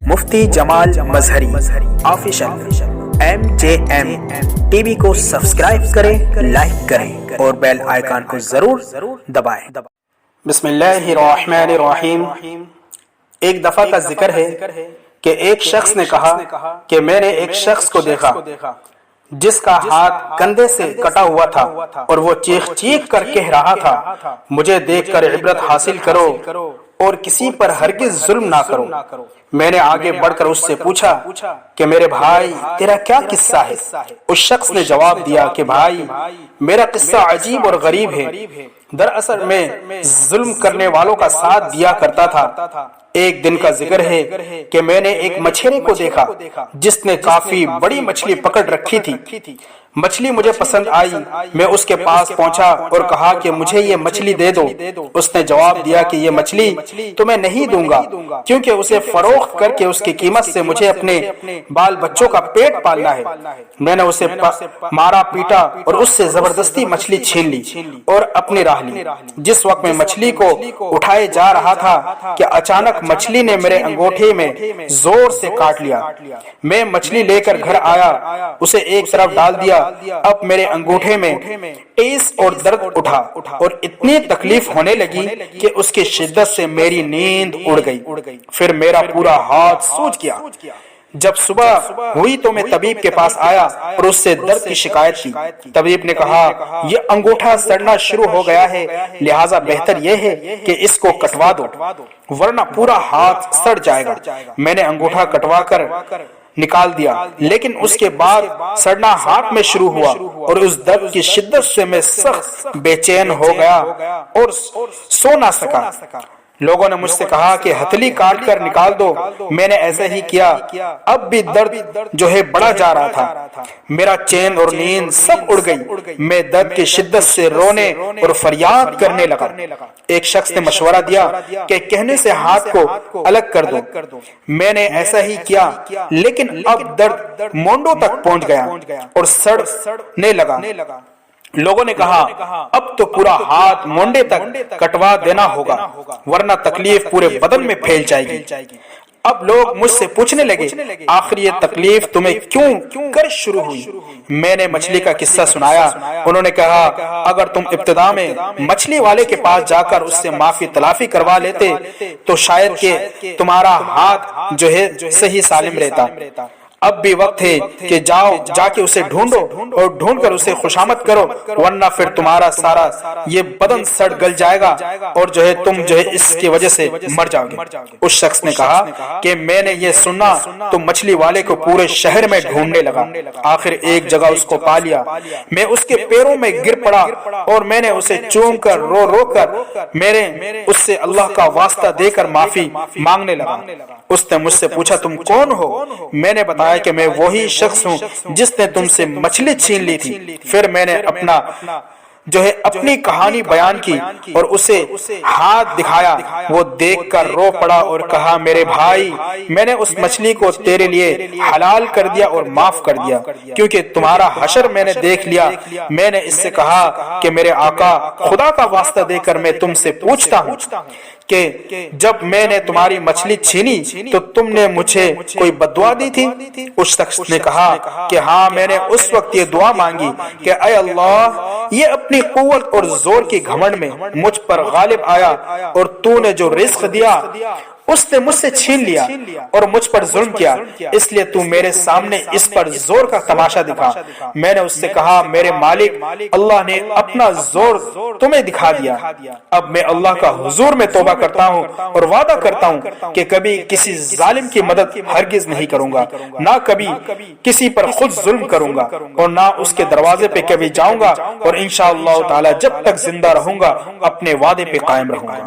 مفتی جمال Mazhari official MJM T V کو subscribe کریں، like کریں اور بیل آئیکن کو ضرور دبائیں۔ بسم اللہ الرحمن الرحیم۔ ایک دفعہ کا ذکر ہے کہ ایک شخص نے کہا کہ میں نے ایک شخص کو دیکھا جس کا ہاتھ کندھے سے کٹا ہوا تھا اور وہ چیخ چیخ کر کہہ رہا تھا، مجھے دیکھ کر عبرت حاصل کرو اور کسی پر ہرگز ظلم نہ کرو۔ میں نے آگے بڑھ کر اس سے پوچھا کہ میرے بھائی تیرا کیا قصہ ہے؟ اس شخص نے جواب دیا کہ بھائی میرا قصہ عجیب اور غریب ہے۔ دراصل میں ظلم کرنے والوں کا ساتھ دیا کرتا تھا۔ ایک دن کا ذکر ہے کہ میں نے ایک مچھیرے کو دیکھا جس نے کافی بڑی مچھلی پکڑ رکھی تھی۔ مچھلی مجھے پسند آئی، میں اس کے پاس پہنچا اور کہا کہ مجھے یہ مچھلی دے دو۔ اس نے جواب دیا کہ یہ مچھلی تو میں نہیں دوں گا، کیونکہ اسے فروخت کر کے اس کی قیمت سے مجھے اپنے بال بچوں کا پیٹ پالنا ہے۔ میں نے اسے مارا پیٹا اور اس سے زبردستی مچھلی چھین لی اور اپنی راہ لی۔ جس وقت میں مچھلی کو اٹھائے جا رہا تھا کہ اچانک مچھلی نے میرے انگوٹھے میں زور سے کاٹ لیا۔ میں مچھلی لے کر گھر آیا، اسے ایک طرف ڈال دیا۔ اب میرے انگوٹھے میں ٹیس اور درد اٹھا اور اتنی تکلیف ہونے لگی کہ اس کی شدت سے میری نیند اڑ گئی۔ پھر میرا پورا ہاتھ سوج گیا۔ جب صبح ہوئی تو میں طبیب کے پاس آیا اور اس سے درد کی شکایت کی۔ طبیب نے کہا یہ انگوٹھا سڑنا شروع ہو گیا ہے، لہٰذا بہتر یہ ہے کہ اس کو کٹوا دو ورنہ پورا ہاتھ سڑ جائے گا۔ میں نے انگوٹھا کٹوا کر نکال دیا، لیکن اس کے بعد سڑنا ہاتھ میں شروع ہوا اور اس درد کی شدت سے میں سخت بے چین ہو گیا اور سو نہ سکا۔ لوگوں نے مجھ سے کہا کہ ہتھیلی کاٹ کر نکال دو، میں نے ایسا ہی کیا۔ اب بھی درد جو ہے بڑھا جا رہا تھا، میرا چین اور نیند سب اڑ گئی۔ میں درد کی شدت سے رونے اور فریاد کرنے لگا۔ ایک شخص نے مشورہ دیا کہ کہنے سے ہاتھ کو الگ کر دو۔ میں نے ایسا ہی کیا، لیکن اب درد مونڈوں تک پہنچ گیا اور سڑنے لگا۔ لوگوں نے کہا اب تو پورا ہاتھ مونڈے تک کٹوا دینا ہوگا ورنہ تکلیف پورے بدن میں پھیل جائے گی۔ اب لوگ مجھ سے پوچھنے لگے آخر یہ تکلیف تمہیں کیوں کر شروع ہوئی؟ میں نے مچھلی کا قصہ سنایا۔ انہوں نے کہا اگر تم ابتدا میں مچھلی والے کے پاس جا کر اس سے معافی تلافی کروا لیتے تو شاید کہ تمہارا ہاتھ جو ہے صحیح سالم رہتا۔ اب بھی وقت ہے کہ جا کے اسے ڈھونڈو اور ڈھونڈ کر اسے خوشامد کرو، ورنہ پھر تمہارا سارا یہ بدن سڑ گل جائے گا اور جو ہے تم جو ہے اس کی وجہ سے مر جاؤ گے۔ اس شخص نے کہا کہ میں نے یہ سنا تو مچھلی والے کو پورے شہر میں ڈھونڈنے لگا۔ آخر ایک جگہ اس کو پا لیا۔ میں اس کے پیروں میں گر پڑا اور میں نے اسے چوم کر رو کر اس سے اللہ کا واسطہ دے کر معافی مانگنے لگا۔ اس نے مجھ سے پوچھا تم کون ہو؟ میں نے بتایا کہ میں وہی شخص ہوں جس نے تم سے مچھلی چھین لی تھی۔ پھر میں نے اپنی کہانی بیان کی اور اسے ہاتھ دکھایا۔ وہ دیکھ کر رو پڑا اور کہا میرے بھائی میں نے اس مچھلی کو تیرے لیے حلال کر دیا اور معاف کر دیا، کیونکہ تمہارا حشر میں نے دیکھ لیا۔ میں نے اس سے کہا کہ میرے آقا خدا کا واسطہ دے کر میں تم سے پوچھتا ہوں کہ جب میں نے تمہاری مچھلی چھینی تو تم نے مجھے کوئی بددعا دی تھی؟ اس شخص نے کہا کہ ہاں میں نے اس وقت یہ دعا مانگی کہ اے اللہ یہ اپنی قوت اور زور کی گھمنڈ میں مجھ پر غالب آیا اور تو نے جو رزق دیا اس نے مجھ سے چھین لیا اور مجھ پر ظلم کیا، اس لیے تو میرے سامنے اس پر زور کا تماشا دکھا۔ میں نے اس سے کہا میرے مالک اللہ نے اپنا زور تمہیں دکھا دیا۔ اب میں اللہ کا حضور میں توبہ کرتا ہوں اور وعدہ کرتا ہوں کہ کبھی کسی ظالم کی مدد ہرگز نہیں کروں گا، نہ کبھی کسی پر خود ظلم کروں گا اور نہ اس کے دروازے پہ کبھی جاؤں گا، اور انشاءاللہ تعالی جب تک زندہ رہوں گا اپنے وعدے پہ قائم رہوں گا۔